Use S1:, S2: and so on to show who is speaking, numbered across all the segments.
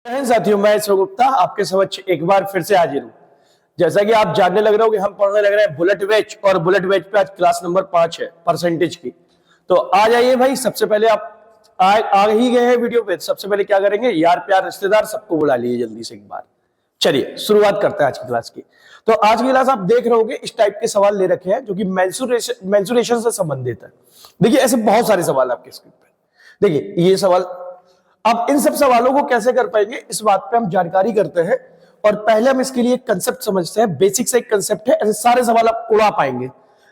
S1: साथियों, मैं ईश्वर गुप्ता आपके समक्ष एक बार फिर से हाजिर हूँ। जैसा कि आप जानने लग रहे हो कि हम पढ़ने लग रहे हैं बुलेट वेज, और बुलेट वेज पे आज क्लास नंबर 5 है परसेंटेज की। तो आ जाइए भाई, सबसे पहले आप आ ही गए हैं वीडियो पे। सबसे पहले क्या करेंगे, यार प्यार रिश्तेदार सबको बुला लीजिए जल्दी से एक बार। चलिए शुरुआत करते हैं आज की क्लास की। तो आज की क्लास आप देख रहे होंगे इस टाइप के सवाल ले रखे हैं जो कि मेंसुरेशन से संबंधित है। देखिए ऐसे बहुत सारे सवाल आपके स्क्रीन पे। देखिए ये सवाल, अब इन सब सवालों को कैसे कर पाएंगे इस बात पे हम जानकारी करते हैं। और पहले हम इसके लिए कंसेप्ट समझते हैं। बेसिक से एक कंसेप्ट है, ऐसे सारे सवाल आप उड़ा पाएंगे।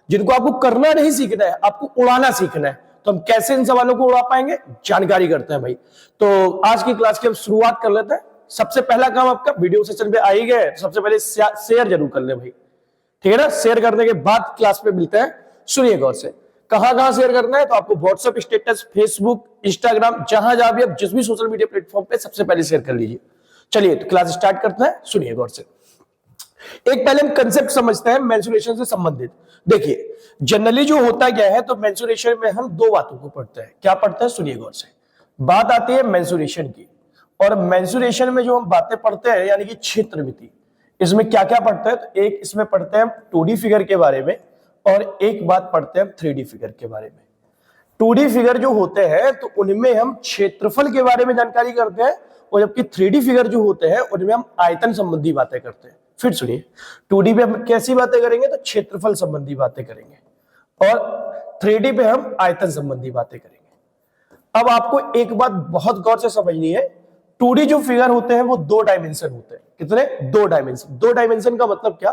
S1: जिनको आपको करना नहीं सीखना है, आपको उड़ाना सीखना है। तो हम कैसे इन सवालों को उड़ा पाएंगे, जानकारी करते हैं भाई। तो आज की क्लास की हम शुरुआत कर लेते हैं। सबसे पहला काम आपका, वीडियो सेशन पे आ ही गए, सबसे पहले शेयर जरूर कर ले भाई, ठीक है ना। शेयर करने के बाद क्लास पे मिलते हैं। सुनिए गौर से, कहां शेयर करना है, तो आपको व्हाट्सएप स्टेटस, फेसबुक, इंस्टाग्राम, जहां भी आप जिस भी सोशल मीडिया प्लेटफॉर्म पे सबसे पहले शेयर कर लीजिए। चलिए तो क्लास स्टार्ट करते हैं। सुनिए गौर से, एक पहले हम कंसेप्ट समझते हैं मेंसुरेशन से संबंधित। देखिए जनरली जो होता क्या है, तो मेंसुरेशन में हम दो बातों को पढ़ते हैं। क्या पढ़ते हैं, सुनिए गौर से। बात आती है मेंसुरेशन की, और मेंसुरेशन में जो हम बातें पढ़ते हैं यानी कि क्षेत्रमिति, इसमें क्या क्या पढ़ते हैं, तो एक इसमें पढ़ते हैं हम 2D फिगर के बारे में, और एक बात पढ़ते हैं हम 3D फिगर के बारे में। 2D फिगर जो होते हैं तो उनमें हम क्षेत्रफल के बारे में जानकारी करते हैं, और जबकि 3D फिगर जो होते हैं उनमें हम आयतन संबंधी बातें करते हैं। फिर सुनिए, 2D पे हम कैसी बातें करेंगे, तो क्षेत्रफल संबंधी बातें करेंगे, और 3D पे हम आयतन संबंधी बातें करेंगे। अब आपको एक बात बहुत गौर से समझनी है, 2D जो फिगर होते हैं वो 2 डायमेंशन होते हैं। कितने, 2 डायमेंशन। 2 डायमेंशन का मतलब क्या,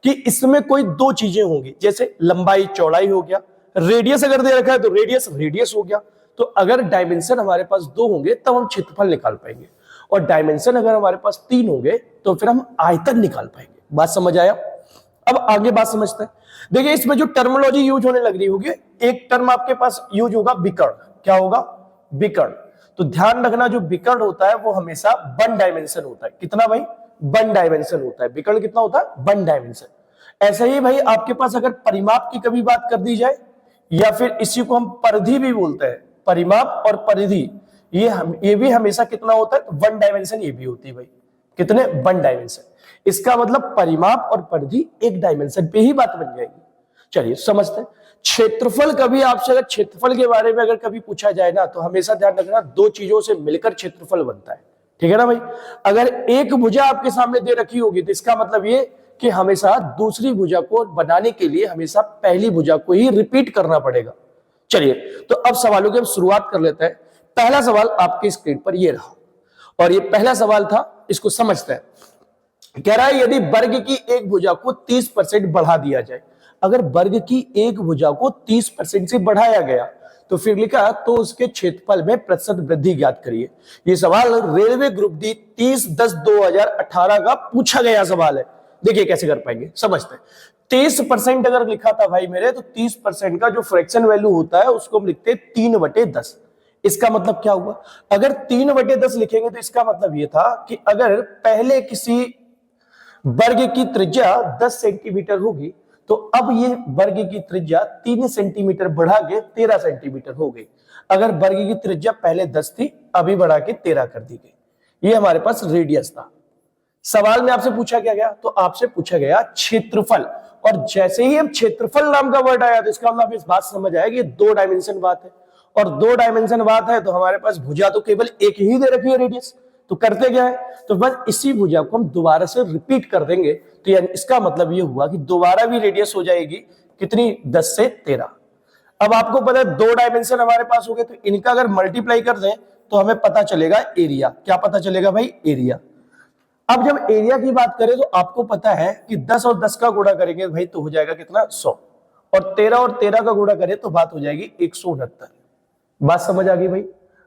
S1: कि इसमें कोई दो चीजें होंगी, जैसे लंबाई चौड़ाई हो गया, रेडियस अगर दे रखा है तो रेडियस हो गया। तो अगर डायमेंशन हमारे पास 2 होंगे तब हम क्षेत्रफल निकाल पाएंगे, और डायमेंशन अगर हमारे पास 3 होंगे तो फिर हम आयतन निकाल पाएंगे। बात समझ आया। अब आगे बात समझते हैं। देखिए इसमें जो टर्मिनोलॉजी यूज होने लग रही होगी, एक टर्म आपके पास यूज होगा विकर्ण। क्या होगा, विकर्ण। तो ध्यान रखना, जो विकर्ण होता है वो हमेशा 1 डायमेंशन होता है। कितना भाई, 1 डायमेंशन होता है। विकर्ण कितना होता है, 1 डायमेंशन। ऐसे ही भाई आपके पास अगर परिमाप की कभी बात कर दी जाए, या फिर इसी को हम परिधि भी बोलते हैं, परिमाप और परिधि, ये भी हमेशा कितना होता है, 1 डायमेंशन ये भी होती है भाई। कितने, 1 डायमेंशन। इसका मतलब परिमाप और परिधि 1 डायमेंशन पे ही बात बन जाएगी। चलिए समझते हैं। क्षेत्रफल, कभी आपसे अगर क्षेत्रफल के बारे में अगर कभी पूछा जाए ना, तो हमेशा ध्यान रखना 2 चीजों से मिलकर क्षेत्रफल बनता है। ठीक है ना भाई। अगर एक भुजा आपके सामने दे रखी होगी तो इसका मतलब ये कि हमेशा दूसरी भुजा को बनाने के लिए हमेशा पहली भुजा को ही रिपीट करना पड़ेगा। चलिए तो अब सवालों की हम शुरुआत कर लेते हैं। पहला सवाल आपके स्क्रीन पर ये रहा, और ये पहला सवाल था, इसको समझते हैं। कह रहा है यदि वर्ग की एक भुजा को 30% बढ़ा दिया जाए। अगर वर्ग की एक भुजा को 30% से बढ़ाया गया तो फिर लिखा, तो उसके क्षेत्रफल में प्रतिशत वृद्धि ज्ञात करिए। ये सवाल रेलवे ग्रुप डी 30/10/2018 का पूछा गया सवाल है। देखिए कैसे कर पाएंगे, समझते हैं। 30% अगर लिखा था भाई मेरे, तो 30% का जो फ्रैक्शन वैल्यू होता है उसको हम लिखते हैं 3/10। इसका मतलब क्या हुआ, अगर 3/10 लिखेंगे तो इसका मतलब यह था कि अगर पहले किसी वर्ग की त्रिज्या 10 सेंटीमीटर होगी, तो अब ये वर्ग की त्रिज्या 3 सेंटीमीटर बढ़ा के 13 सेंटीमीटर हो गई। अगर वर्ग की त्रिज्या पहले 10 थी, अभी बढ़ा के 13 कर दी गई। ये हमारे पास रेडियस था। सवाल में आपसे पूछा क्या गया, तो आपसे पूछा गया क्षेत्रफल। और जैसे ही हम क्षेत्रफल नाम का वर्ड आया, तो इसका मतलब इस बात समझ आया कि 2 डायमेंशन बात है, और 2 डायमेंशन बात है तो हमारे पास भुजा तो केवल एक ही दे रखी है, रेडियस। तो करते क्या है, तो बस इसी भुजा को हम दोबारा से रिपीट कर देंगे। तो यानी इसका मतलब ये हुआ कि दोबारा भी रेडियस हो जाएगी कितनी, 10 से 13। अब आपको पता है 2 डायमेंशन हमारे पास हो गए, तो इनका अगर मल्टीप्लाई कर दें तो हमें पता चलेगा एरिया। क्या पता चलेगा भाई, एरिया। अब जब एरिया की बात करें तो आपको पता है कि 10 और 10 का गुणा करेंगे भाई तो हो जाएगा कितना, 100, और 13 का गुणा करें तो बात हो जाएगी 169। बात समझ आ गई भाई।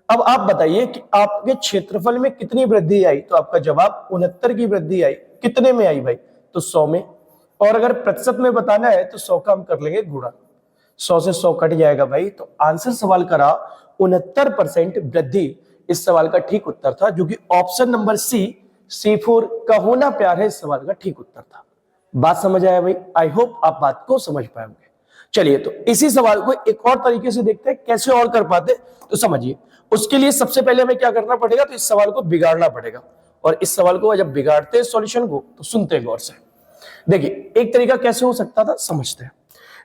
S1: अब आप बताइए कि आपके क्षेत्रफल में कितनी वृद्धि आई, तो आपका जवाब 69 की वृद्धि आई। कितने में आई भाई, तो 100 में। और अगर प्रतिशत में बताना है तो 100 का हम कर लेंगे गुणा, 100 से 100 कट जाएगा भाई। तो आंसर सवाल करा 69% वृद्धि इस सवाल का ठीक उत्तर था, जो कि ऑप्शन नंबर C4 का होना प्यार है इस सवाल का ठीक उत्तर था। बात समझ आया भाई। आई होप आप बात को समझ पाएंगे। चलिए तो इसी सवाल को एक और तरीके से देखते हैं कैसे और कर पाते, तो समझिए। उसके लिए सबसे पहले हमें क्या करना पड़ेगा, तो इस सवाल को बिगाड़ना पड़ेगा। और इस सवाल को जब बिगाड़ते हैं सॉल्यूशन को, तो सुनते हैं गौर से। देखिए एक तरीका कैसे हो सकता था, समझते हैं।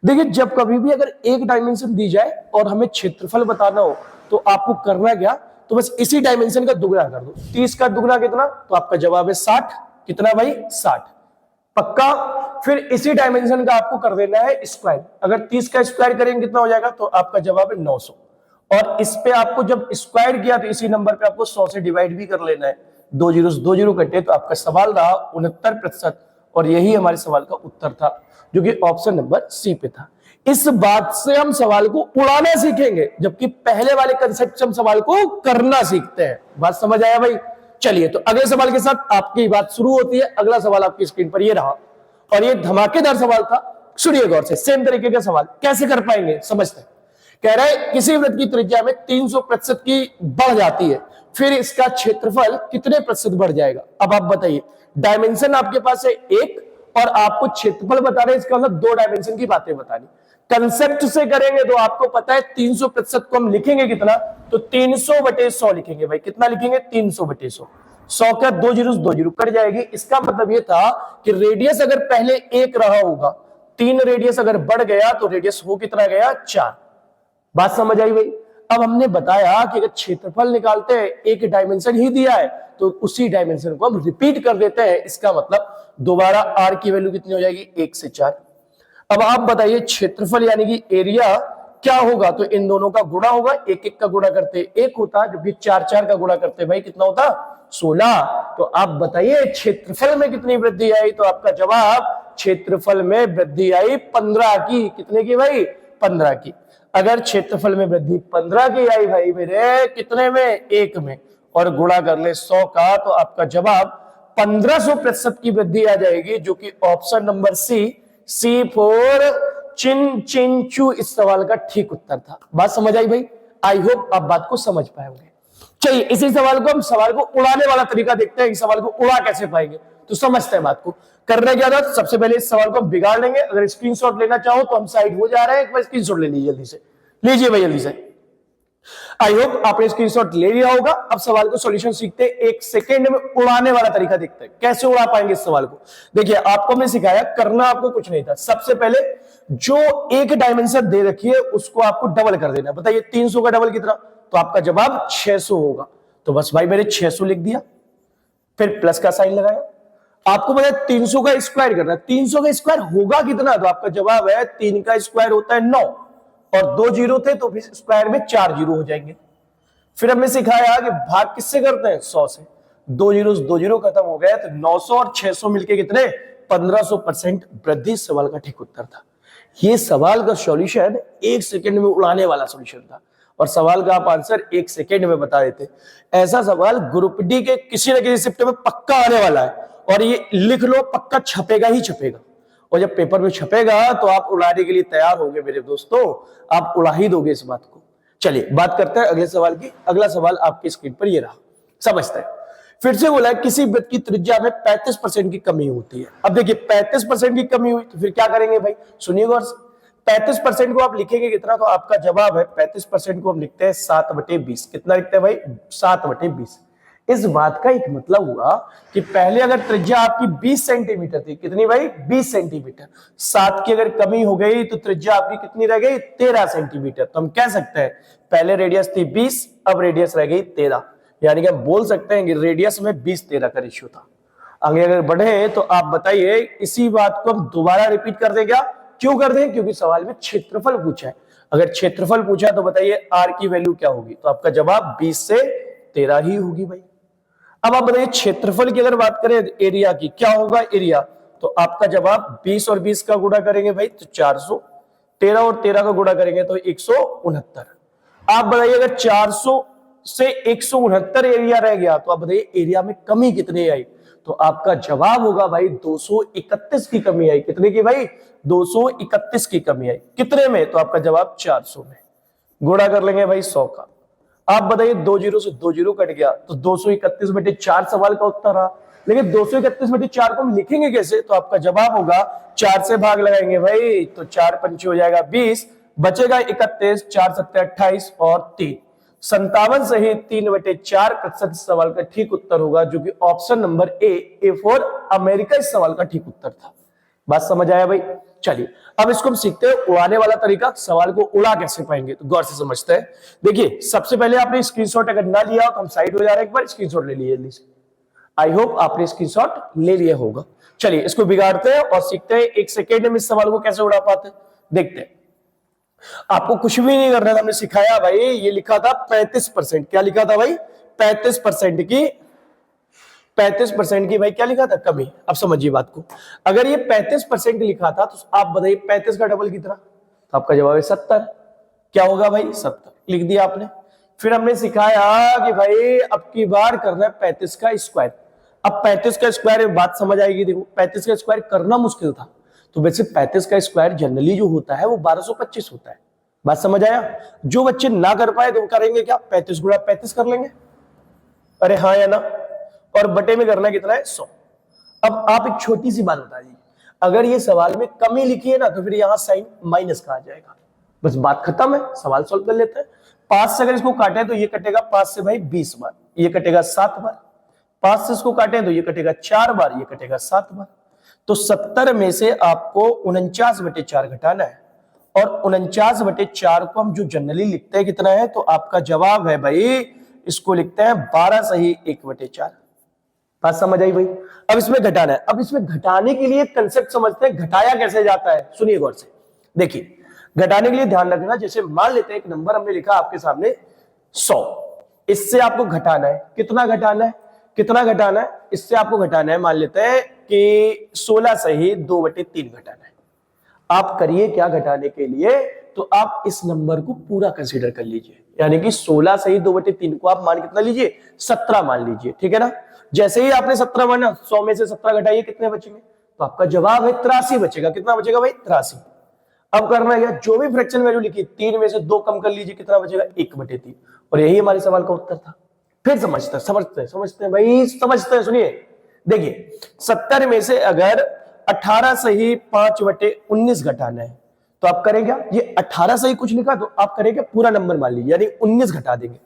S1: देखिए जब कभी भी अगर एक डायमेंशन दी जाए और हमें क्षेत्रफल बताना हो, तो आपको करना क्या, तो बस इसी डायमेंशन का दुगना कर दो। 30 का दुगना कितना, तो आपका जवाब है 60। कितना भाई, 60 पक्का। फिर इसी डायमेंशन का आपको कर देना है स्क्वायर। अगर 30 का स्क्वायर करेंगे कितना हो जाएगा, तो आपका जवाब है 900। और इस पे आपको जब स्क्वायर किया तो इसी नंबर पे आपको 100 से डिवाइड भी कर लेना है। 2 जीरो कटे, तो आपका सवाल रहा 69%। और यही हमारे सवाल का उत्तर था, जो कि ऑप्शन नंबर सी पे था। इस बात से हम सवाल को उड़ाना सीखेंगे, जबकि पहले वाले कंसेप्ट से हम सवाल को करना सीखते हैं। बात समझ आया भाई? चलिए तो अगले सवाल के साथ आपकी बात शुरू होती है। अगला सवाल आपकी स्क्रीन पर ये रहा, और ये धमाकेदार सवाल था। सुनिए गौर से, सेम तरीके का सवाल कैसे कर पाएंगे समझते हैं। कह रहा है किसी वृत्त की त्रिज्या में 300% की बढ़ जाती है, फिर इसका क्षेत्रफल कितने प्रतिशत बढ़ जाएगा। अब आप बताइए, डायमेंशन आपके पास है एक, और आपको क्षेत्रफल बता रहे हैं, इसका मतलब 2 डायमेंशन की बातें बतानी। कंसेप्ट से करेंगे तो आपको पता है 300% को हम लिखेंगे कितना, तो 300/100 लिखेंगे भाई। कितना लिखेंगे, 300/100। 100 का 2 जीरो कट जाएगी। इसका मतलब यह था कि रेडियस अगर पहले 1 रहा होगा, 3 रेडियस अगर बढ़ गया तो रेडियस हो कितना गया, 4। बात समझ आई भाई? अब हमने बताया कि अगर क्षेत्रफल निकालते हैं, एक डायमेंशन ही दिया है, तो उसी डायमेंशन को हम रिपीट कर देते हैं। इसका मतलब दोबारा r की वैल्यू कितनी हो जाएगी, 1 से 4। अब आप बताइए क्षेत्रफल यानी कि एरिया क्या होगा, तो इन दोनों का गुणा होगा। 1 का गुणा करते 1 होता, जबकि 4 का गुणा करते भाई कितना होता, 16। तो आप बताइए क्षेत्रफल में कितनी वृद्धि आई, तो आपका जवाब क्षेत्रफल में वृद्धि आई 15 की। कितने की भाई, 15 की। अगर क्षेत्रफल में वृद्धि 15 की आई भाई मेरे, कितने में, 1 में, और गुणा कर ले 100 का, तो आपका जवाब 1500% की वृद्धि आ जाएगी, जो कि option number C for Chinchu इस सवाल का ठीक उत्तर था। बात समझ आई भाई? आई होप आप बात को समझ पाए होंगे। चलिए इसी सवाल को हम सवाल को उड़ाने वाला तरीका देखते हैं, इस सवाल को उड़ा कैसे पाएंगे, तो समझते हैं बात को। करने क्या था, सबसे पहले इस सवाल को हम बिगाड़ लेंगे। अगर स्क्रीनशॉट लेना चाहो तो हम साइड हो जा रहे हैं, एक बार स्क्रीनशॉट ले लीजिए जल्दी से, लीजिए भाई जल्दी से। आई होप आपने स्क्रीनशॉट ले लिया होगा। अब सवाल को सॉल्यूशन सीखते हैं, 1 सेकेंड में उड़ाने वाला तरीका देखते हैं, कैसे उड़ा पाएंगे इस सवाल को। देखिए आपको हमने सिखाया, करना आपको कुछ नहीं था। सबसे पहले जो एक डायमेंशन दे रखी है उसको आपको डबल कर देना। बताइए 300 का डबल कितना, तो आपका जवाब 600 होगा। तो बस भाई मैंने 600 लिख दिया, फिर प्लस का साइन लगाया। आपको पता है 300 का स्क्वायर करना है, 300 का स्क्वायर होगा कितना, तो आपका जवाब है 3 का स्क्वायर होता है 9, और 2 जीरो थे तो फिर स्क्वायर में 4 जीरो हो जाएंगे। फिर हमने सिखाया कि भाग किससे करते हैं, 100 से। 2 जीरो खत्म हो गया, तो 900 और 600 मिलके कितने, 1500% वृद्धि सवाल का ठीक उत्तर था। ये सवाल का सॉल्यूशन 1 सेकंड में उड़ाने वाला सॉल्यूशन था, और सवाल का आप आंसर 1 सेकंड में बता देते। ऐसा सवाल ग्रुप डी के किसी न किसी शिफ्ट में पक्का आने वाला है, और ये लिख लो पक्का छपेगा ही छपेगा। और जब पेपर में छपेगा तो आप उड़ाने के लिए तैयार होंगे मेरे दोस्तों, आप उड़ा ही दोगे इस बात को। चलिए बात करते हैं अगले सवाल की। अगला सवाल आपकी स्क्रीन पर ये रहा, समझते हैं। फिर से बोला किसी वृत्त की त्रिज्या में 35% की कमी होती है। अब देखिए 35% की कमी हुई तो फिर क्या करेंगे भाई, सुनिए गौर से। 35% को आप लिखेंगे कितना, तो आपका जवाब है 35% को हम लिखते हैं 7/20। कितना लिखते हैं भाई, 7/20। इस बात का एक मतलब हुआ कि पहले अगर त्रिज्या आपकी 20 सेंटीमीटर थी, कितनी भाई, 20 सेंटीमीटर, 7 की अगर कमी हो गई तो त्रिज्या आपकी कितनी रह गई, 13 सेंटीमीटर। तो हम कह सकते हैं पहले रेडियस थी 20, अब रेडियस रह गई 13। यानी कि हम बोल सकते हैं कि रेडियस में 20-13 का रेशियो था। आगे अगर बढ़े तो आप बताइए, इसी बात को हम दोबारा रिपीट कर दें क्या, क्यों कर दें, क्योंकि सवाल में क्षेत्रफल पूछा है। अगर क्षेत्रफल पूछा तो बताइए आर की वैल्यू क्या होगी, तो आपका जवाब 20 से 13 ही होगी भाई। अब आप बताइए क्षेत्रफल की अगर बात करें एरिया की, क्या होगा एरिया, तो आपका जवाब 20 और 20 का गुणा करेंगे भाई तो 400, 13 और 13 का गुणा करेंगे तो 169। आप बताइए अगर 400 से 169 एरिया रह गया, तो आप बताइए एरिया में कमी कितनी आई, तो आपका जवाब होगा भाई 231 की कमी आई। कितने की भाई, 231 की कमी आई। कितने में, तो आपका जवाब 400 में। गुणा कर लेंगे भाई 100 का। आप बताइए 2 जीरो से 2 जीरो कट गया, तो 231/4 सवाल का उत्तर रहा। लेकिन 231/4 को हम लिखेंगे कैसे, तो आपका जवाब होगा 4 से भाग लगाएंगे भाई, तो 4 पंचे हो जाएगा 20, बचेगा 31, 4 7 28 और 3, 57 सही 3/4% इस सवाल का ठीक उत्तर होगा, जो कि option number A for America इस सवाल का ठीक उत्तर था। बात समझ आया भाई? चलिए अब इसको हम सीखते हैं उड़ाने वाला तरीका, सवाल को उड़ा कैसे पाएंगे, तो गौर से समझते हैं। देखिए सबसे पहले आपने स्क्रीनशॉट अगर ना लिया हो तो हम साइड हो जा रहे हैं, एक बार स्क्रीनशॉट ले लीजिए जल्दी से। आई होप आपने स्क्रीनशॉट ले लिया होगा। चलिए इसको बिगाड़ते हैं और सीखते हैं एक सेकेंड में इस सवाल को कैसे उड़ा पाते हैं। देखते हैं, आपको कुछ भी नहीं करना था, हमने सिखाया भाई। ये लिखा था 35%, क्या लिखा था भाई? 35% की 35% की भाई क्या लिखा था? कमी। अब समझिए बात को, अगर ये 35% लिखा था तो आप बताइए 35 का डबल कितना? तो आपका जवाब है 70। क्या होगा भाई? 70 लिख दिया आपने। फिर हमने सिखाया कि भाई अब की बार करना है 35 का स्क्वायर। अब 35 का स्क्वायर बात समझ आएगी। देखो 35 का स्क्वायर करना मुश्किल था, तो वैसे 35 का स्क्वायर जनरली जो होता है वो 1225 होता है। बात समझ आया? जो बच्चे ना कर पाए तो करेंगे क्या? 35 गुणा 35 कर लेंगे। अरे हाँ या ना? और बटे में करना कितना है? 100। अब आप एक छोटी सी बात बता दीजिए, अगर ये सवाल में कमी लिखी है ना तो फिर यहां साइन माइनस का आ जाएगा। बस बात खत्म है, सवाल सॉल्व कर लेते हैं। 5 से अगर इसको काटे तो ये कटेगा 5 से भाई 20 बार, ये कटेगा 7 बार। 5 से इसको काटे तो ये कटेगा 4 बार, ये कटेगा 7 बार। तो 70 में से आपको 49/4 घटाना है, और 49/4 को हम जो जनरली लिखते हैं कितना है, तो आपका जवाब है भाई, इसको लिखते हैं 12 सही 1/4। बात समझ आई भाई? अब इसमें घटाना है। अब इसमें घटाने के लिए कंसेप्ट समझते हैं, घटाया कैसे जाता है, सुनिए गौर से। देखिए घटाने के लिए ध्यान रखना, जैसे मान लेते हैं एक नंबर हमने लिखा आपके सामने 100, इससे आपको घटाना है, कितना घटाना है? कितना घटाना है? इससे आपको घटाना है, मान लेते हैं कि 16 सही 2/3 घटाना है। आप करिए क्या घटाने के लिए, तो आप इस नंबर को पूरा कंसीडर कर लीजिए, यानी कि 16 सही 2/3 को आप मान कितना लीजिए? 17 मान लीजिए, ठीक है ना? जैसे ही आपने 17 माना, 100 में से 17 घटाइए, कितने बचेंगे? तो आपका जवाब है 83 बचेगा। कितना बचेगा भाई? 83। अब करना है, जो भी फ्रैक्शन वैल्यू लिखी 3 में से 2 कम कर लीजिए, कितना बचेगा? 1/3। और यही हमारे सवाल का उत्तर था। फिर समझते हैं भाई, समझते हैं। सुनिए देखिए 70 में से अगर 18 सही 5/19 घटाना है तो आप करें क्या? ये 18 सही कुछ लिखा तो आप करेंगे पूरा नंबर मान लीजिए, यानी 19 घटा देंगे।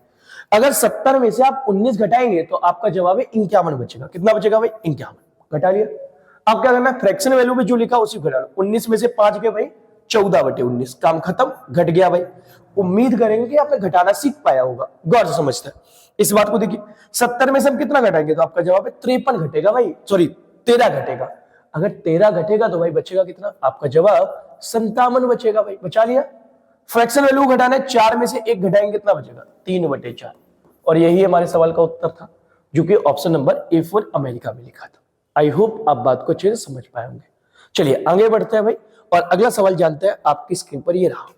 S1: अगर 70 में से आप 19 घटाएंगे तो आपका जवाब है 51 बचेगा। कितना बचेगा भाई? 51। घटा लिया। अब क्या करना है? फ्रैक्शन वैल्यू में जो लिखा उसी को घटा लो। 19 में से 5 गए भाई 14/19, काम खत्म, घट गया भाई। उम्मीद करेंगे कि आपने घटाना सीख पाया होगा। गौर से समझते हैं इस बात को। देखिए 70 में से हम कितना घटाएंगे, तो आपका जवाब है 53 घटेगा भाई, सॉरी 13 घटेगा। अगर 13 घटेगा तो भाई बचेगा कितना? आपका जवाब 57 बचेगा भाई। बचा लिया। फ्रैक्शन वैल्यू घटाना है, 4 में से 1 घटाएंगे, कितना बचेगा? 3/4। और यही हमारे सवाल का उत्तर था, जो कि option number A for America में लिखा था। आई होप आप बात को अच्छे से समझ पाए होंगे। चलिए आगे बढ़ते हैं भाई, और अगला सवाल जानते हैं। आपकी स्क्रीन पर ये रहा।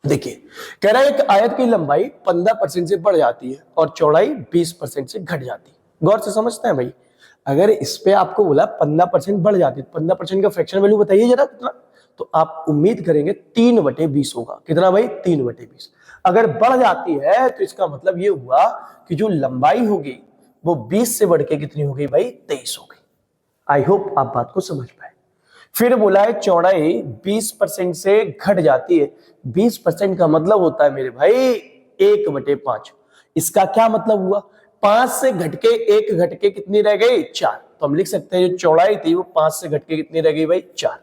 S1: देखिए कह रहा है एक आयत की लंबाई 15% से बढ़ जाती है और चौड़ाई 20% से घट जाती है। गौर से समझते हैं भाई, अगर इस पे आपको बोला 15% बढ़ जाती है, 15% का फ्रैक्शन वैल्यू बताइए जरा कितना, तो आप उम्मीद करेंगे 3/20 होगा। कितना भाई? 3/20। अगर बढ़ जाती है तो इसका मतलब ये हुआ कि जो लंबाई होगी वो 20 से बढ़ के कितनी हो गई भाई? 23 हो गई। आई होप आप बात को समझ पाए। फिर बोला है चौड़ाई 20% से घट जाती है। 20% का मतलब होता है मेरे भाई 1/5। इसका क्या मतलब हुआ? 5 से घट के 1 घट के कितनी रह गई? 4। तो हम लिख सकते हैं जो चौड़ाई थी वो 5 से घट के कितनी रह गई भाई? 4।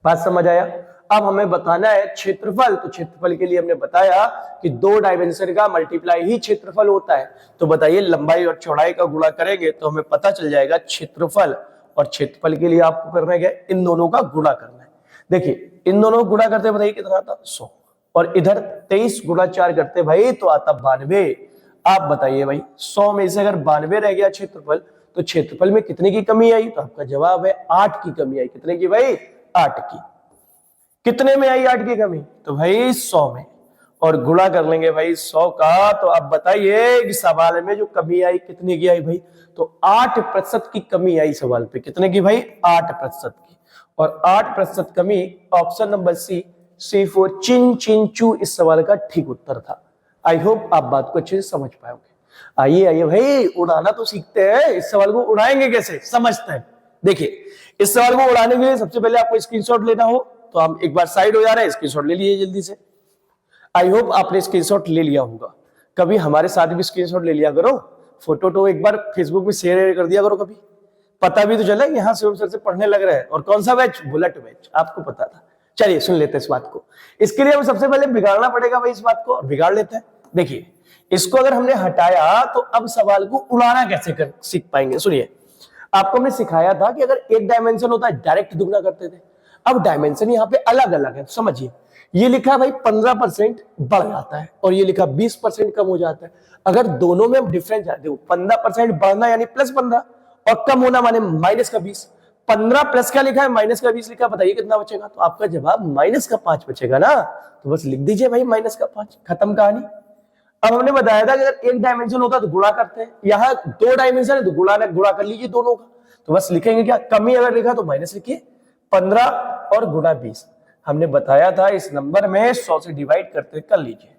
S1: बात समझ आया? अब हमें बताना है क्षेत्रफल। तो क्षेत्रफल के लिए हमने बताया कि 2 डायमेंशन का मल्टीप्लाई ही क्षेत्रफल होता है। तो बताइए लंबाई और चौड़ाई का गुणा करेंगे तो हमें पता चल जाएगा क्षेत्रफल। और क्षेत्रफल के लिए आपको करना है इन दोनों का गुणा करना है। देखिए इन दोनों गुणा करते बताइए कितना आता? 100। और इधर 23 गुणा 4 करते भाई तो आता 92। आप बताइए भाई 100 में से अगर 92 रह गया क्षेत्रफल, तो क्षेत्रफल में कितने की कमी आई? तो आपका जवाब है 8 की कमी आई। कितने की भाई? 8 की। कितने में आई 8 की कमी? तो भाई 100 में। और गुणा कर लेंगे भाई 100 का, तो आप बताइए कि सवाल में जो कमी आई कितने की आई भाई? तो 8% की कमी आई सवाल पे। कितने की भाई? 8% की। और 8% कमी ऑप्शन नंबर सी फॉर चिन चिन चू इस सवाल का ठीक उत्तर था। आई होप आप बात को अच्छे से समझ पाओगे। आइए आइए भाई उड़ाना तो सीखते हैं, इस सवाल को उड़ाएंगे कैसे समझते हैं। देखिए इस सवाल को उड़ाने के लिए सबसे पहले आपको स्क्रीनशॉट लेना हो तो हम एक बार साइड हो जा रहे हैं, स्क्रीनशॉट ले लीजिए जल्दी से। आई होप आपने स्क्रीनशॉट ले लिया होगा। कभी हमारे साथ भी स्क्रीनशॉट ले लिया करो, फोटो तो एक बार फेसबुक में शेयर कर दिया करो, कभी पता भी तो चले यहाँ शिवम सर से पढ़ने लग रहे हैं। और कौन सा बैच? Bullet batch. आपको पता था। चलिए सुन लेते हैं इस बात को। इसके लिए हमें सबसे पहले बिगाड़ना पड़ेगा भाई इस बात को, और बिगाड़ लेते हैं। देखिए इसको अगर हमने हटाया तो अब सवाल को उड़ाना कैसे कर सीख पाएंगे। सुनिए, आपको हमने सिखाया था कि अगर एक डायमेंशन होता है डायरेक्ट दुगना करते थे, अब डायमेंशन यहाँ पे अलग अलग है। समझिए, ये लिखा भाई 15% बढ़ जाता है और ये लिखा 20% कम हो जाता है। अगर दोनों में हम डिफरेंस जानते हो, 15% बढ़ना यानी +15 और कम होना माने -20। 15 प्लस क्या लिखा है, -20 लिखा, बताइए कितना बचेगा? तो आपका जवाब -5 बचेगा ना। तो बस लिख दीजिए भाई -5, खत्म कहानी। अब हमने बताया था कि अगर एक डायमेंशन होता तो गुणा करते हैं, यहाँ 2 डायमेंशन है तो गुणा कर लीजिए दोनों का। तो बस लिखेंगे क्या, कमी अगर लिखा तो माइनस लिखिए, 15 और गुणा 20। हमने बताया था इस नंबर में 100 से डिवाइड करते कर लीजिए।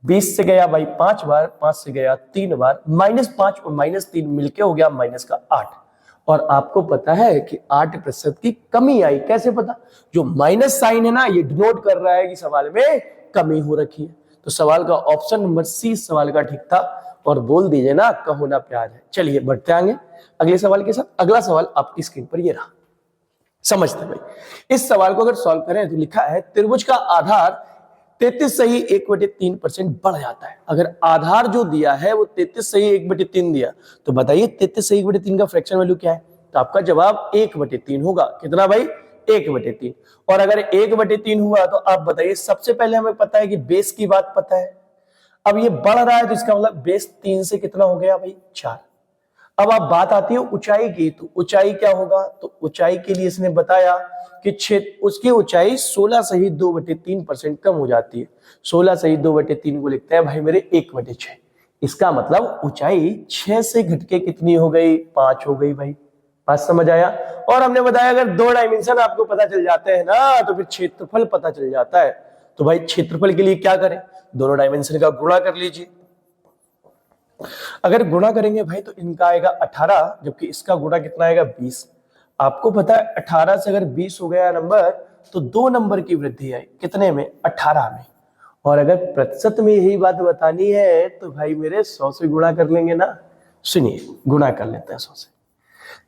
S1: 20 से गया भाई 5 बार, 5 से गया 3 बार, -5 और -3 मिलके हो गया -8। और आपको पता है कि 8% की कमी आई। कैसे पता? जो माइनस साइन है ना, ये डिनोट कर रहा है कि सवाल में कमी हो रखी है। तो सवाल का ऑप्शन नंबर सी सवाल का ठीक था। और बोल दीजिए ना, कहो ना प्यार है। चलिए बढ़ते आगे अगले सवाल के साथ। अगला सवाल आपकी स्क्रीन पर ये रहा, समझते भाई। इस सवाल को अगर सॉल्व करें तो लिखा है त्रिभुज का आधार 33 सही 1/3% बढ़ जाता है। अगर आधार जो दिया है वो 33 सही 1/3 दिया, तो बताइए 33 सही 1/3 का फ्रैक्शन वैल्यू क्या है? तो आपका जवाब 1/3 होगा। कितना भाई? 1/3। और अगर 1/3 हुआ तो आप बताइए, सबसे पहले हमें पता है कि बेस की बात पता है। अब ये बढ़ रहा है तो इसका मतलब बेस 3 से कितना हो गया भाई? 4। अब आप बात आती है ऊंचाई की, तो ऊंचाई क्या होगा? तो ऊंचाई के लिए इसने बताया कि उसकी ऊंचाई 16 सही 2/3% कम हो जाती है। 16 सही 2/3 को लिखते हैं भाई मेरे 1/6। इसका मतलब ऊंचाई 6 से घटके कितनी हो गई? 5 हो गई भाई। बात समझ आया? और हमने बताया अगर 2 डायमेंशन आपको पता चल जाते हैं ना, तो फिर क्षेत्रफल पता चल जाता है। तो भाई क्षेत्रफल के लिए क्या करें? दोनों डायमेंशन का गुणा कर लीजिए। अगर गुणा करेंगे भाई तो इनका आएगा 18, जबकि इसका गुणा कितना आएगा? 20। आपको पता है 18 से अगर 20 हो गया नंबर तो 2 नंबर की वृद्धि आई। कितने में? 18 में। और अगर प्रतिशत में यही बात बतानी है तो भाई मेरे 100 से गुणा कर लेंगे ना। सुनिए, गुणा कर लेते हैं 100 से।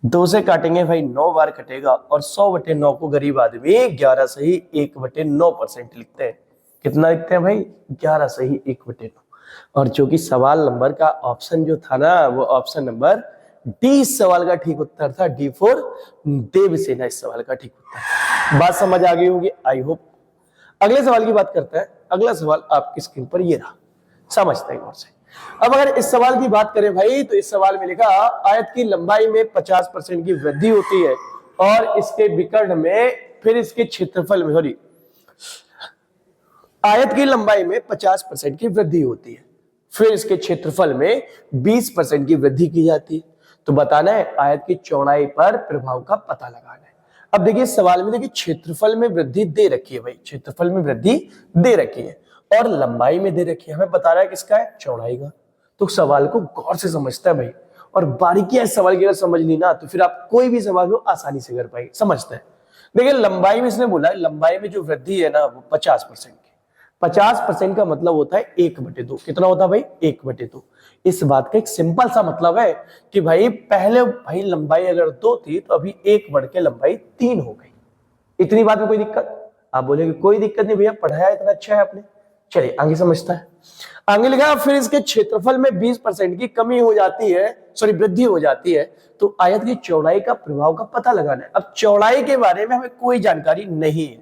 S1: 2 से काटेंगे भाई 9 बार कटेगा, और 100/9 को गरीब आदमी 11 सही 1/9% लिखते हैं। कितना लिखते हैं भाई? 11 सही 1/9। और जो कि सवाल नंबर का ऑप्शन जो था ना, वो ऑप्शन नंबर डी इस सवाल का ठीक उत्तर था। डी फॉर देवसेना इस सवाल का ठीक उत्तर। बात समझ आ गई होगी आई होप। अगले सवाल की बात करते हैं। अगला सवाल आपकी स्क्रीन पर ये रहा, समझते हैं गौर से। अब अगर इस सवाल की बात करें भाई, तो इस सवाल में लिखा आयत की लंबाई में 50% की वृद्धि होती है और इसके विकर्ण में फिर इसके क्षेत्रफल में, सॉरी, आयत की लंबाई में 50% की वृद्धि होती है, फिर इसके क्षेत्रफल में 20% की वृद्धि की जाती है। तो बताना है आयत की चौड़ाई पर प्रभाव का पता लगाना है। अब देखिए सवाल में देखिए क्षेत्रफल में वृद्धि दे रखी है भाई, क्षेत्रफल में वृद्धि दे रखी है और लंबाई में दे रखी है। हमें बता रहा है किसका है? चौड़ाई का। तो सवाल को गौर से समझता है भाई, और बारीकियां इस सवाल की अगर समझ ली ना तो फिर आप कोई भी सवाल को आसानी से कर पाएंगे। समझते हैं। देखिए लंबाई में इसने बोला है, लंबाई में जो वृद्धि है ना वो 50% की। 50% का मतलब होता है 1/2। कितना होता है भाई? 1/2। इस बात का एक सिंपल सा मतलब है कि भाई पहले भाई लंबाई अगर 2 थी तो अभी 1 बढ़ के लंबाई 3 हो गई। इतनी बात में कोई दिक्कत? आप बोलेंगे कोई दिक्कत नहीं भैया, पढ़ाया इतना अच्छा है आपने। चलिए आगे समझता है। आगे लिखा फिर इसके क्षेत्रफल में 20% की कमी हो जाती है, सॉरी वृद्धि हो जाती है, तो आयत की चौड़ाई का प्रभाव का पता लगाना है। अब चौड़ाई के बारे में हमें कोई जानकारी नहीं है,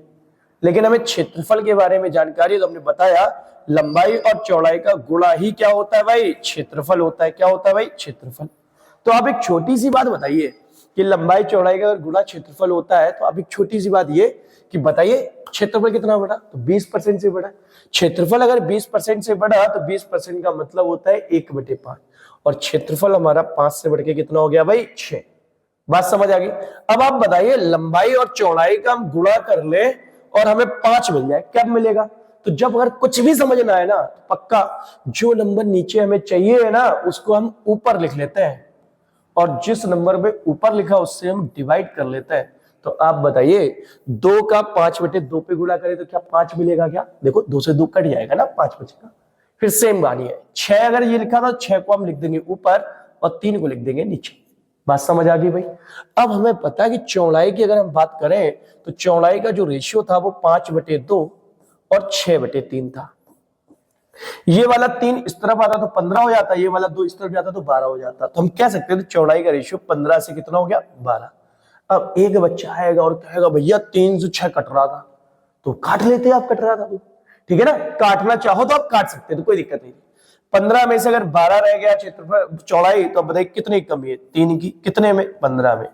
S1: लेकिन हमें क्षेत्रफल के बारे में जानकारी। तो हमने बताया लंबाई और चौड़ाई का गुणा ही क्या होता है भाई? क्षेत्रफल होता है। क्या होता है भाई? क्षेत्रफल। तो आप एक छोटी सी बात बताइए कि लंबाई चौड़ाई का अगर गुणा क्षेत्रफल होता है, तो आप एक छोटी सी बात ये कि बताइए क्षेत्रफल कितना बढ़ा? तो 20% से बढ़ा। क्षेत्रफल अगर 20% से बढ़ा तो 20% का मतलब होता है 1/5, और क्षेत्रफल हमारा 5 से बढ़ के कितना हो गया भाई? 6। बात समझ आ गई? अब आप बताइए लंबाई और चौड़ाई का हम गुणा कर ले और हमें 5 मिल जाए, कब मिलेगा? तो जब अगर कुछ भी समझना है ना तो पक्का जो नंबर नीचे हमें चाहिए है ना उसको हम ऊपर लिख लेते हैं, और जिस नंबर में ऊपर लिखा उससे हम डिवाइड कर लेते हैं। तो आप बताइए 2 का 5/2 पे गुणा करें तो क्या 5 मिलेगा? क्या देखो 2 से 2 कट जाएगा ना, 5 बचेगा। फिर सेम वाली है, 6 अगर ये लिखा था 6 को हम लिख देंगे ऊपर और 3 को लिख देंगे नीचे। बात समझ आ गई भाई। अब हमें पता है कि चौड़ाई की अगर हम बात करें तो चौड़ाई का जो रेशियो था वो 5/2 और 6/3 था। ये वाला 3 इस तरफ आता तो 15 हो जाता, ये वाला 2 इस तरफ जाता तो 12 हो जाता। तो हम कह सकते थे चौड़ाई का रेशियो 15 से कितना हो गया 12। अब एक बच्चा आएगा और कहेगा भैया 3 से 6 कट रहा था, तो काट लेते आप, कट रहा था तो ठीक है ना, काटना चाहो तो आप काट सकते हैं, तो कोई दिक्कत नहीं। 15 में से अगर 12 रह गया क्षेत्रफल चौड़ाई, तो अब बताइए कितने की कमी है, 3 की, कितने में 15 में।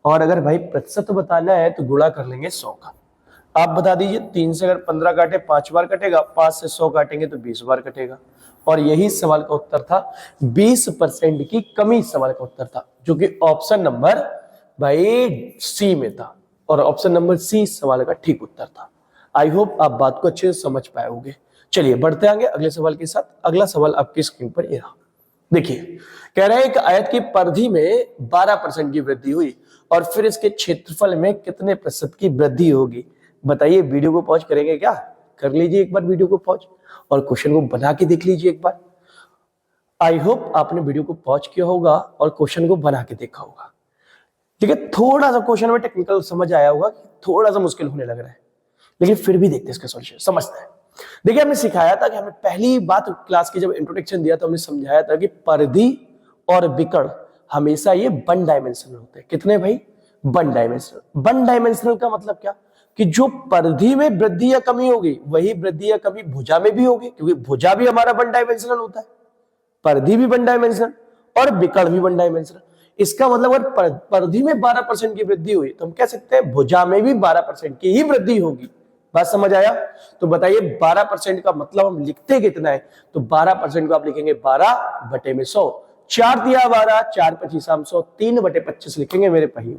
S1: और अगर भाई प्रतिशत बताना है तो गुणा कर लेंगे 100 का। आप बता दीजिए 3 से अगर 15 काटे 5 बार कटेगा, 5 से 100 काटेंगे तो 20 बार कटेगा। और यही सवाल का उत्तर था, 20% की कमी सवाल का उत्तर था, जो कि ऑप्शन नंबर भाई सी में था। और ऑप्शन नंबर सी सवाल का ठीक उत्तर था। आई होप आप बात को अच्छे से समझ पाए होंगे। चलिए बढ़ते आगे अगले सवाल के साथ। अगला सवाल आपकी स्क्रीन पर ये रहा। देखिए कह रहे हैं कि आयत की परिधि में 12% की वृद्धि हुई और फिर इसके क्षेत्रफल में कितने प्रतिशत की वृद्धि होगी। बताइए, वीडियो को पॉज करेंगे क्या? कर लीजिए एक बार वीडियो को पॉज और क्वेश्चन को बना के देख लीजिए एक बार। आई होप आपने वीडियो को पॉज किया होगा और क्वेश्चन को बना के देखा होगा। ठीक है, थोड़ा सा क्वेश्चन में टेक्निकल समझ आया होगा कि थोड़ा सा मुश्किल होने लग रहा है, लेकिन फिर भी देखते हैं इसका सॉल्यूशन, समझते हैं। देखिए हमने सिखाया था कि हमें पहली बात क्लास की जब इंट्रोडक्शन दिया तो हमने समझाया था कि परिधि और विकर्ण हमेशा ये वन डायमेंशनल होते हैं। कितने भाई? One dimensional. वन डायमेंशनल का मतलब क्या कि जो परिधि में वृद्धि या कमी होगी वही वृद्धि या कमी भुजा में भी होगी, क्योंकि भुजा भी हमारा वन डायमेंशनल होता है, परिधि भी वन डायमेंशनल और विकर्ण भी वन डायमेंशनल। इसका मतलब अगर परिधि में 12% की वृद्धि हुई तो हम कह सकते हैं भुजा में भी 12% की ही वृद्धि होगी। बात समझ आया? तो बताइए 12% का मतलब हम लिखते कितना है? तो 12% को आप लिखेंगे 12/100। 4 दिया 12, 4 25 100, 3/25 लिखेंगे मेरे भाई।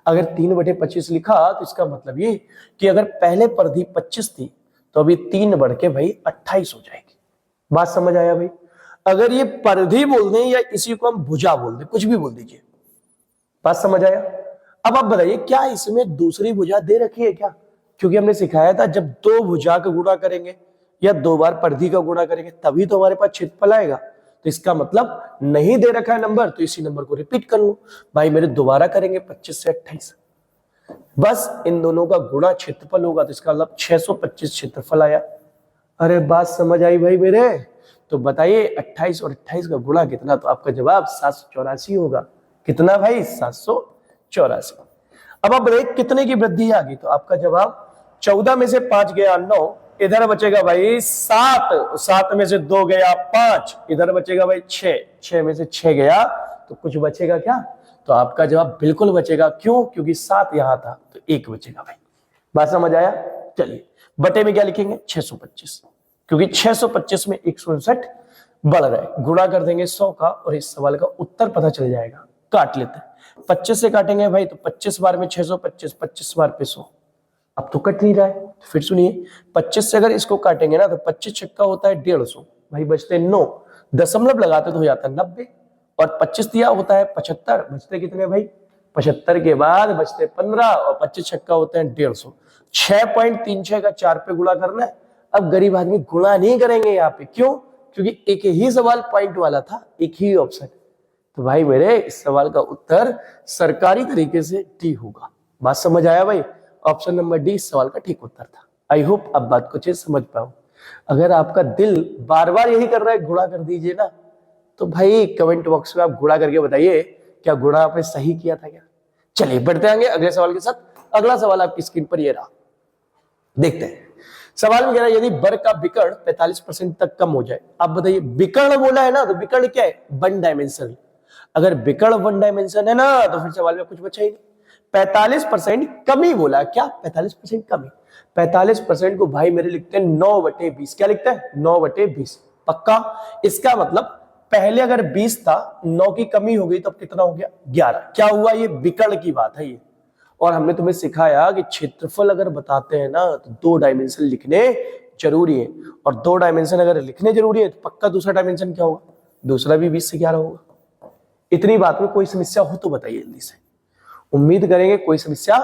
S1: अगर 3/25 लिखा तो इसका मतलब ये कि अगर पहले परिधि 25 थी तो अभी 3 बढ़ के भाई 28 हो जाएगी। बात समझ आया भाई? अगर ये परिधि बोल दें या इसी को हम भुजा बोल दें, कुछ भी बोल दीजिए। बात समझ आया? अब आप बताइए क्या इसमें दूसरी भुजा दे रखी है क्या? क्योंकि हमने सिखाया था जब 2 भुजा का गुणा करेंगे या 2 बार परिधि का गुणा करेंगे तभी तो हमारे पास क्षेत्रफल आएगा। तो इसका मतलब नहीं दे रखा है नंबर तो इसी नंबर को रिपीट कर लो भाई। मेरे दोबारा करेंगे 25 से 28, बस इन दोनों का गुणा क्षेत्रफल होगा तो इसका मतलब 625 क्षेत्रफल आया। अरे बात समझ आई भाई मेरे? तो बताइए 28 और 28 का गुणा कितना? तो आपका जवाब 784 होगा। कितना भाई? 784। अब आप बताइए कितने की वृद्धि आ गई? तो आपका जवाब 14 में से 5 गया 9, इधर बचेगा भाई 7, 7 में से 2 गया 5, इधर बचेगा भाई 6, 6 में से 6 गया तो कुछ बचेगा क्या? तो आपका जवाब बिल्कुल बचेगा। क्यों? क्योंकि 7 यहां था तो 1 बचेगा भाई। बात समझ आया? चलिए बटे में क्या लिखेंगे? 625, क्योंकि 625 में 159 बढ़ रहा है। गुणा कर देंगे 100 का और इस सवाल का उत्तर पता चल जाएगा। काट लेते हैं, 25 से काटेंगे भाई तो 25 बार में 625, 25 बार पे 100। अब तो कट नहीं रहा है तो फिर सुनिए 25 से अगर इसको काटेंगे ना तो 25 छक्का होता है 150 भाई, बचते 9, दशमलव लगाते तो हो जाता है 90 और 25 दिया होता है 75, बचते कितने भाई? 75 के बाद बचते 15 और 25 छक्का होते हैं 150। 6.36 का 4 पे गुणा करना है। अब गरीब आदमी गुणा नहीं करेंगे यहाँ पे, क्यों? क्योंकि एक ही सवाल पॉइंट वाला था, एक ही ऑप्शन। तो भाई मेरे इस सवाल का उत्तर सरकारी तरीके से डी होगा। बात समझ आया भाई? ऑप्शन नंबर डी इस सवाल का ठीक उत्तर था। आई होप आप बात को अच्छे से समझ पाओ। अगर आपका दिल बार बार यही कर रहा है गुणा कर दीजिए ना, तो भाई कमेंट बॉक्स में आप गुणा करके बताइए क्या गुणा आपने सही किया था क्या। चलिए बढ़ते आएंगे अगले सवाल के साथ। अगला सवाल आपकी स्क्रीन पर ये रहा, देखते हैं। सवाल में कह रहा है यदि वर्ग का विकर्ण 45% तक कम हो जाए। आप बताइए, विकर्ण बोला है ना तो विकर्ण क्या है? One dimension. अगर विकर्ण वन डायमेंशन है ना तो फिर सवाल में कुछ बचा ही नहीं। 45% कमी बोला, क्या 45% कमी? 45% को भाई मेरे लिखते हैं 9/20। क्या लिखते हैं? 9/20 पक्का। इसका मतलब पहले अगर 20 था, 9 की कमी हो गई तो अब कितना हो गया? 11। क्या हुआ? ये विकर्ण की बात है ये। और हमने तुम्हें सिखाया कि क्षेत्रफल अगर बताते हैं ना तो 2 डायमेंशन लिखने जरूरी है, और 2 डायमेंशन अगर लिखने जरूरी है तो पक्का दूसरा डायमेंशन क्या होगा? दूसरा भी 20 से 11 होगा। इतनी बात में कोई समस्या हो तो बताइए जल्दी से। उम्मीद करेंगे कोई समस्या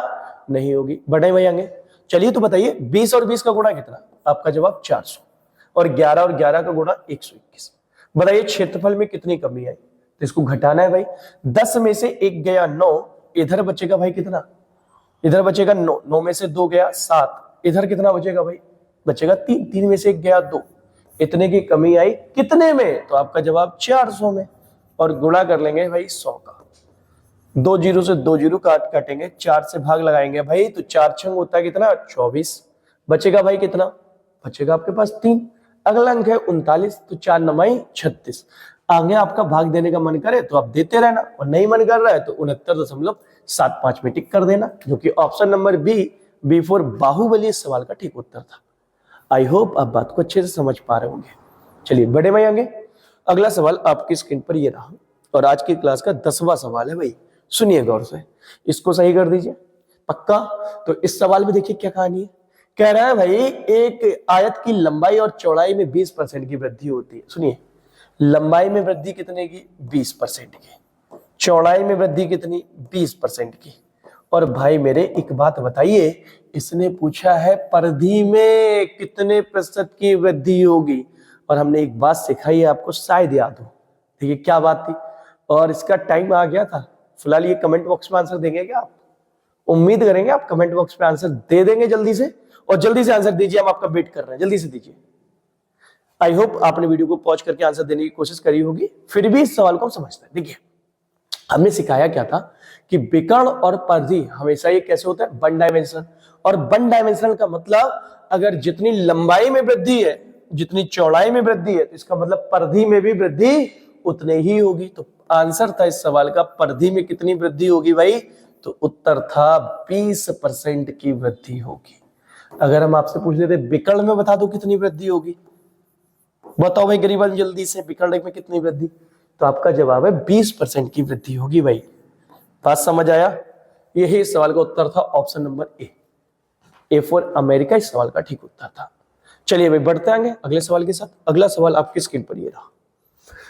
S1: नहीं होगी। बढ़े भाई आगे। चलिए तो बताइए 20 और 20 का गुणा कितना? आपका जवाब 400। और 11 और 11 का गुणा 121। बताइए क्षेत्रफल में कितनी कमी आई। तो इसको घटाना है भाई, 10 में से 1 गया 9, इधर बचेगा भाई कितना, इधर बचेगा 9, 9 में से 2 गया 7, इधर कितना बचेगा भाई, बचेगा 3, 3 में से 1 गया 2, इतने की कमी आई कितने में, तो आपका जवाब 400 में। और गुणा कर लेंगे भाई 100 का, 2 जीरो से 2 जीरो काटेंगे, 4 से भाग लगाएंगे भाई, तो 4 छंग होता है कितना 24, बचेगा भाई कितना, बचेगा आपके पास 3। अगला अंक है 39, तो 4 9 36। आगे आपका भाग देने का मन करे तो आप देते रहना, और नहीं मन कर रहा है तो 69.75 में टिक कर देना, जो कि option number B for Bahubali इस सवाल का ठीक उत्तर था। आई होप आप बात को अच्छे से समझ पा रहे होंगे। चलिए बढ़े भाई आगे। अगला सवाल आपकी स्क्रीन पर ये रहा, और आज की क्लास का 10वां सवाल है भाई, सुनिए गौर से, इसको सही कर दीजिए पक्का। तो इस सवाल में देखिए क्या कहानी है, कह रहा है भाई एक आयत की लंबाई और चौड़ाई में 20% की वृद्धि होती है। सुनिए, लंबाई में वृद्धि कितने की, 20% की, चौड़ाई में वृद्धि कितनी, 20% की। और भाई मेरे एक बात बताइए, इसने पूछा है परिधि में कितने प्रतिशत की वृद्धि होगी, और हमने एक बात सिखाई है आपको, शायद याद हो, देखिए क्या बात थी, और इसका टाइम आ गया था। फिलहाल ये कमेंट बॉक्स में आंसर देंगे क्या आप, उम्मीद करेंगे आप कमेंट बॉक्स में आंसर दे देंगे जल्दी से, और जल्दी से आंसर दीजिए, हम आपका वेट कर रहे हैं, जल्दी से दीजिए। आई होप आपने वीडियो को पॉज करके आंसर देने की कोशिश करी होगी, फिर भी इस सवाल को हम समझते हैं। देखिए हमने सिखाया क्या था कि विकर्ण और परिधि हमेशा ये कैसे होता है, वन डायमेंशनल, और वन डायमेंशनल का मतलब अगर जितनी लंबाई में वृद्धि है, जितनी चौड़ाई में वृद्धि है, तो इसका मतलब परिधि में भी वृद्धि उतने ही होगी। तो आंसर था इस सवाल का, परिधि में कितनी वृद्धि होगी भाई, तो उत्तर था 20% की वृद्धि होगी। अगर हम आपसे पूछ लेते विकर्ण में बता दो कितनी वृद्धि होगी, बताओ भाई गरीबन जल्दी से, विकर्ण में कितनी वृद्धि, तो आपका जवाब है 20% की वृद्धि होगी भाई। बात समझ आया, यही इस सवाल का उत्तर था, option number A for America इस सवाल का ठीक उत्तर था। चलिए भाई बढ़ते आएंगे अगले सवाल के साथ। अगला सवाल आपकी स्क्रीन पर ये रहा,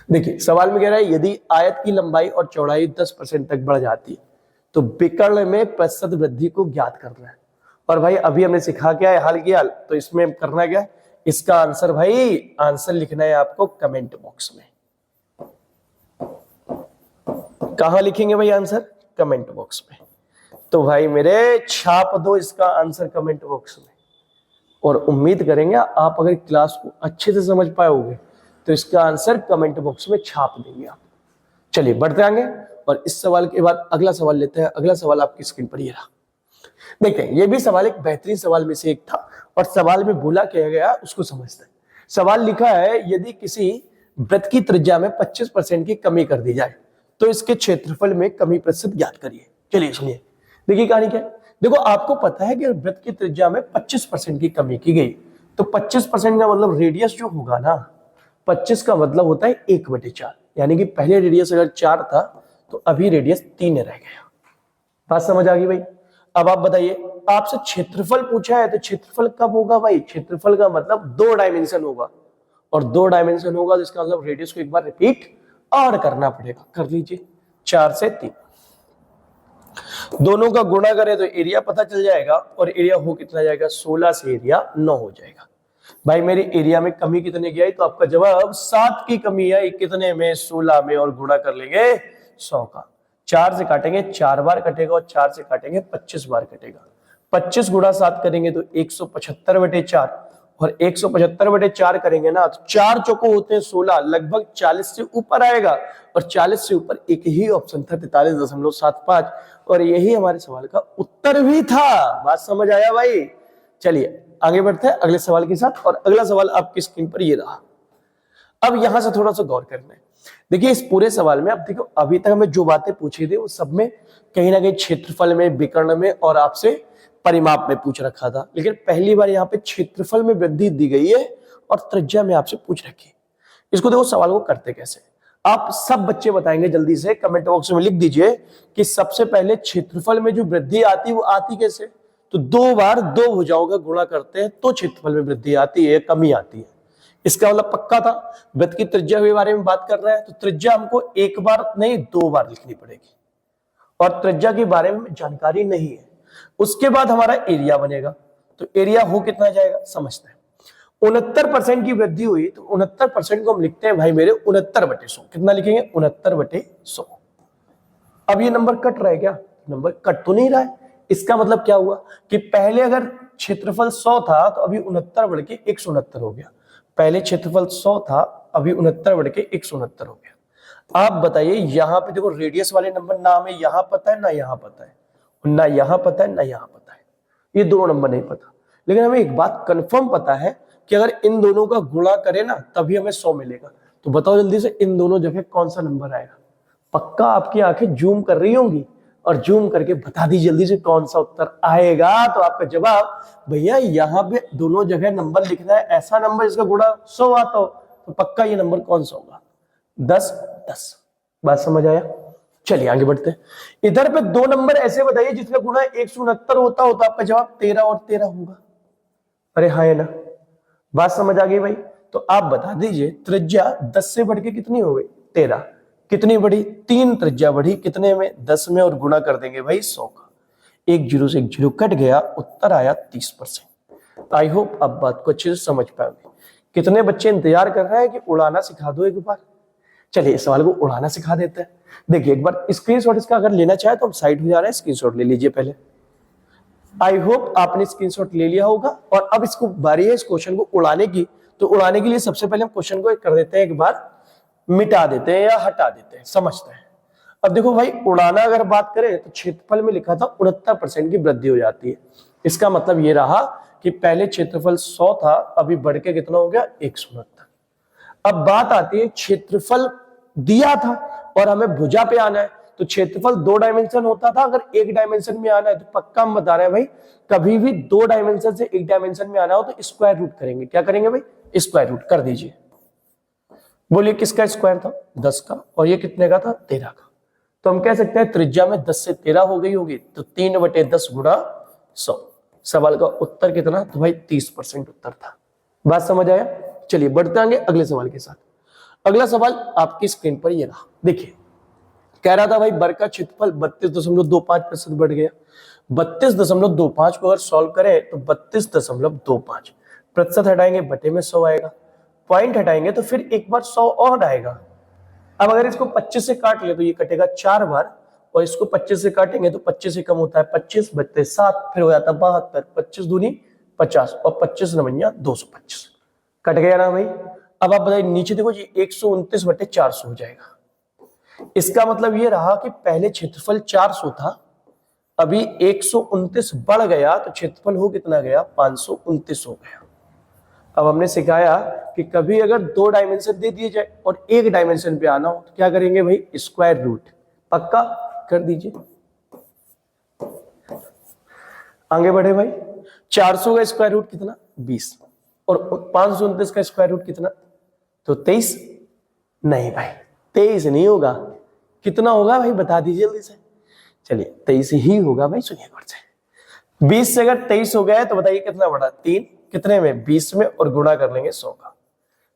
S1: देखिए सवाल में कह रहा है यदि आयत की लंबाई और चौड़ाई 10% तक बढ़ जाती है तो विकर्ण में प्रतिशत वृद्धि को ज्ञात करना है। और भाई अभी हमने सिखा क्या है, हाल की हाल, तो इसमें करना क्या है, इसका आंसर भाई, आंसर लिखना है आपको कमेंट बॉक्स में। कहां लिखेंगे भाई आंसर, कमेंट बॉक्स में। तो भाई मेरे छाप दो इसका आंसर कमेंट बॉक्स में, और उम्मीद करेंगे आप अगर क्लास को अच्छे से समझ पाओगे तो इसका आंसर कमेंट बॉक्स में छाप देंगे आप। चलिए बढ़ते आगे, और इस सवाल के बाद अगला सवाल लेते हैं। अगला सवाल आपकी स्क्रीन पर ये रहा, देखते हैं, ये भी सवाल एक बेहतरीन सवाल में से एक था, और सवाल में बोला क्या गया उसको समझते हैं। सवाल लिखा है यदि किसी वृत्त की त्रिज्या में 25% की कमी कर दी जाए तो इसके क्षेत्रफल में कमी प्रतिशत ज्ञात करिए। चलिए सुनिए, देखिए कहानी क्या है। देखो आपको पता है कि वृत्त की त्रिज्या में 25% की कमी की गई, तो 25% का मतलब रेडियस जो होगा ना, 25 का मतलब होता है 1/4, यानी कि पहले रेडियस अगर 4 था तो अभी रेडियस 3 रह गया। बात समझ आ गई भाई। अब आप बताइए, आपसे क्षेत्रफल पूछा है तो क्षेत्रफल कब होगा भाई, क्षेत्रफल का मतलब 2 डायमेंशन होगा, और 2 डायमेंशन होगा तो इसका मतलब रेडियस को एक बार रिपीट और करना पड़ेगा। कर लीजिए, 4 से 3, दोनों का गुणा करें तो एरिया पता चल जाएगा, और एरिया हो कितना जाएगा, 16 से एरिया 9 हो जाएगा। भाई मेरे एरिया में कमी कितने की आई, तो आपका जवाब 7 की कमी आई, कितने में, 16 में, और गुणा कर लेंगे 100 का। 4 से काटेंगे 4 बार कटेगा, और 4 से काटेंगे 25 बार कटेगा। 25 गुणा 7 करेंगे तो 175/4, और 175/4 करेंगे ना तो 4 चौको होते हैं 16, लगभग 40 से ऊपर आएगा, और 40 से ऊपर एक ही ऑप्शन था 43.75, और यही हमारे सवाल का उत्तर भी था। बात समझ आया भाई। चलिए आगे बढ़ते हैं अगले सवाल के साथ, और अगला सवाल आपकी स्क्रीन पर ये रहा। अब यहां से थोड़ा सा गौर करना है। देखिए इस पूरे सवाल में, अब देखो अभी तक हमें जो बातें पूछी थी वो सब में कहीं ना कहीं क्षेत्रफल में, विकर्ण में, और आपसे परिमाप में पूछ रखा था, लेकिन पहली बार यहाँ पे क्षेत्रफल में वृद्धि दी गई है और त्रिज्या में आपसे पूछ रखी है। इसको देखो सवाल को करते कैसे, आप सब बच्चे बताएंगे, जल्दी से कमेंट बॉक्स में लिख दीजिए कि सबसे पहले क्षेत्रफल में जो वृद्धि आती है वो आती कैसे। तो 2 बार 2 भुजाओं का गुणा करते हैं तो क्षेत्रफल में वृद्धि आती है, कमी आती है। इसका मतलब पक्का था। वृत्त की त्रिज्या के बारे में बात कर रहे हैं तो त्रिज्या हमको 1 बार नहीं 2 बार लिखनी पड़ेगी, और त्रिज्या के बारे में जानकारी नहीं है। उसके बाद हमारा एरिया बनेगा, तो एरिया हो कितना जाएगा समझते हैं। 69% की वृद्धि हुई तो 69% को हम लिखते हैं भाई मेरे 69/100। कितना लिखेंगे? 69/100। अब ये नंबर कट रहा है क्या? नंबर कट तो नहीं रहा है। इसका मतलब क्या हुआ कि पहले अगर क्षेत्रफल 100 था तो अभी 69 बढ़ के 169 हो गया। पहले क्षेत्रफल 100 था, अभी 69 बढ़ के 169 हो गया। आप बताइए, यहां पे देखो रेडियस वाले नंबर ना हमें यहां पता है ना यहां पता है, ना यहां पता है ना यहां पता है, ये दोनों नंबर नहीं पता। लेकिन हमें एक बात कंफर्म पता है कि अगर इन दोनों का गुणा करें ना तभी हमें 100 मिलेगा। तो बताओ जल्दी से इन दोनों जगह कौन सा नंबर आएगा? पक्का आपकी आंखें जूम कर रही होंगी और जूम करके बता दी जल्दी से कौन सा उत्तर आएगा। तो आपका जवाब भैया यहाँ पे दोनों जगह नंबर लिखना है, ऐसा नंबर जिसका गुणा 100 आता हो। तो पक्का ये नंबर कौन सा होगा? 10 10। बात समझ आया? चलिए आगे बढ़ते हैं। इधर पे दो नंबर ऐसे बताइए जिसका गुणा 169 होता हो तो आपका जवाब 13 और 13 होगा। अरे हाँ है ना? बात समझ आ गई भाई? तो आप बता दीजिए त्रिज्या 10 से बढ़ के कितनी हो गई? 13। कितनी बढ़ी? 3 त्रिज्या बढ़ी। कितने में? 10 में, और गुणा कर देंगे भाई 100 का। एक जीरो से एक जीरो कट गया, उत्तर आया 30%। आई होप आप बात को अच्छे से समझ पाओगे। कितने बच्चे इंतजार कर रहे हैं कि उड़ाना सिखा दो एक बार? चलिए इस सवाल को उड़ाना सिखा देते हैं। देखिए एक बार स्क्रीनशॉट इसका अगर लेना चाहे तो हम साइड हो जा रहे हैं, स्क्रीनशॉट ले लीजिए पहले। आई होप आपने स्क्रीनशॉट ले लिया होगा। और अब इसको बारी है इस क्वेश्चन को उड़ाने की। तो उड़ाने के लिए सबसे पहले हम क्वेश्चन को कर देते हैं एक बार मिटा देते हैं या हटा देते हैं, समझते हैं। अब देखो भाई उड़ाना अगर बात करें तो क्षेत्रफल में लिखा था 69% की वृद्धि हो जाती है। इसका मतलब ये रहा कि पहले क्षेत्रफल 100 था, अभी बढ़ के कितना हो गया? 169। अब बात आती है क्षेत्रफल दिया था और हमें भुजा पे आना है। तो क्षेत्रफल 2 डायमेंशन होता था, अगर 1 डायमेंशन में आना है तो पक्का हम बता रहे हैं भाई कभी भी 2 डायमेंशन से 1 डायमेंशन में आना हो तो स्क्वायर रूट करेंगे। क्या करेंगे भाई? स्क्वायर रूट कर दीजिए। बोलिए किसका स्क्वायर था? 10 का। और ये कितने का था? 13 का। तो हम कह सकते हैं त्रिज्या में 10 से 13 हो गई होगी, तो 3/10 गुणा 100। सवाल का उत्तर कितना? तो भाई 30% उत्तर था। बात समझ आया? चलिए बढ़ते आगे अगले सवाल के साथ। अगला सवाल आपकी स्क्रीन पर ये रहा। देखिए कह रहा था भाई वर्ग का क्षेत्रफल 32.25% बढ़ गया। 32.25 को अगर सॉल्व करें तो 32.25 प्रतिशत हटाएंगे बटे में 100 आएगा, पॉइंट हटाएंगे तो फिर एक बार 100 और आएगा। अब अगर इसको 25 से काट ले तो ये कटेगा 4 बार, और इसको 25 से काटेंगे तो 25 से कम होता है 25 बचते 7, फिर हो जाता 72, 25 दूनी 50 और 25 नवैया 225। कट गया ना भाई? अब आप बताइए नीचे देखो ये 129/400 हो जाएगा। इसका मतलब ये रहा कि पहले क्षेत्रफल 400 था, अभी 129 बढ़ गया तो क्षेत्रफल हो कितना गया? 529 हो गया। अब हमने सिखाया कि कभी अगर 2 डायमेंशन दे दिए जाए और 1 डायमेंशन पे आना हो तो क्या करेंगे भाई? Square root. पक्का कर दीजिए। आगे बढ़े भाई। 400 का स्क्वायर रूट कितना? 20। और 529 का स्क्वायर रूट कितना? तो 23। नहीं भाई 23 नहीं होगा। कितना होगा भाई? बता दीजिए जल्दी से। चलिए 23 ही होगा भाई। सुनिए गौर से। 20 से अगर 23 हो गया है तो बताइए कितना बढ़ा? 3। कितने में? 20 में, और गुणा कर लेंगे 100 का।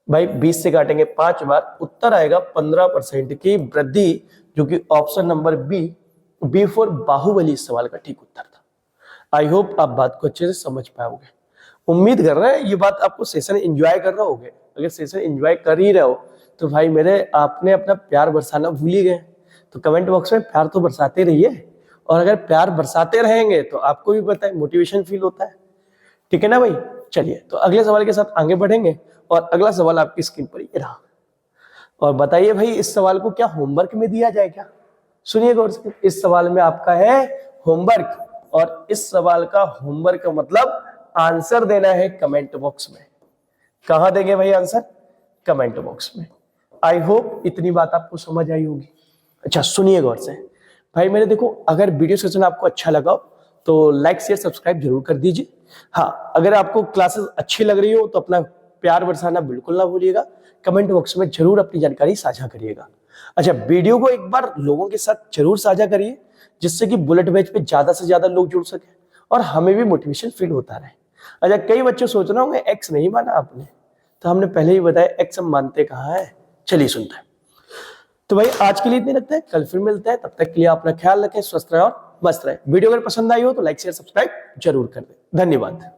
S1: भाई 20 से काटेंगे 5 बार, उत्तर आएगा 15% की वृद्धि, जो कि option number B for Bahubali इस सवाल का ठीक उत्तर था। आई होप आप बात को अच्छे से समझ पाओगे। उम्मीद कर रहे हैं ये बात आपको सेशन एंजॉय कर रहे होगे। अगर सेशन एंजॉय कर ही रहे हो तो भाई मेरे आपने अपना प्यार बरसाना भूल ही गए। तो कमेंट बॉक्स में प्यार तो बरसाते रहिए, और अगर प्यार बरसाते रहेंगे तो आपको भी पता है मोटिवेशन फील होता है। ठीक है ना भाई? चलिए तो अगले सवाल के साथ आगे बढ़ेंगे, और अगला सवाल आपकी स्क्रीन पर ये रहा। और बताइए भाई इस सवाल को क्या होमवर्क में दिया जाए क्या? सुनिए गौर से, इस सवाल में आपका है होमवर्क, और इस सवाल का होमवर्क का मतलब आंसर देना है कमेंट बॉक्स में। कहां देंगे भाई आंसर? कमेंट बॉक्स में। आई होप इतनी बात आपको समझ आई होगी। अच्छा सुनिए गौर से भाई मेरे, देखो अगर वीडियो सेशन आपको अच्छा लगा तो लाइक शेयर सब्सक्राइब जरूर कर दीजिए। हाँ अगर आपको क्लासेस अच्छी लग रही हो तो अपना प्यार बरसाना बिल्कुल ना भूलिएगा। कमेंट बॉक्स में जरूर अपनी जानकारी साझा करिएगा। अच्छा वीडियो को एक बार लोगों के साथ जरूर साझा करिए, जिससे कि बुलेट बैच पे ज्यादा से ज्यादा लोग जुड़ सके और हमें भी मोटिवेशन फील होता रहे। अच्छा कई बच्चे सोच रहे होंगे एक्स नहीं माना आपने, तो हमने पहले ही बताया एक्स हम मानते कहाँ है। चलिए सुनते हैं। तो भाई आज के लिए इतने रखते हैं, कल फिर मिलते हैं। तब तक के लिए अपना ख्याल रखें, स्वस्थ रहें और मस्त रहें। वीडियो अगर पसंद आई हो तो लाइक शेयर सब्सक्राइब जरूर कर दें। धन्यवाद।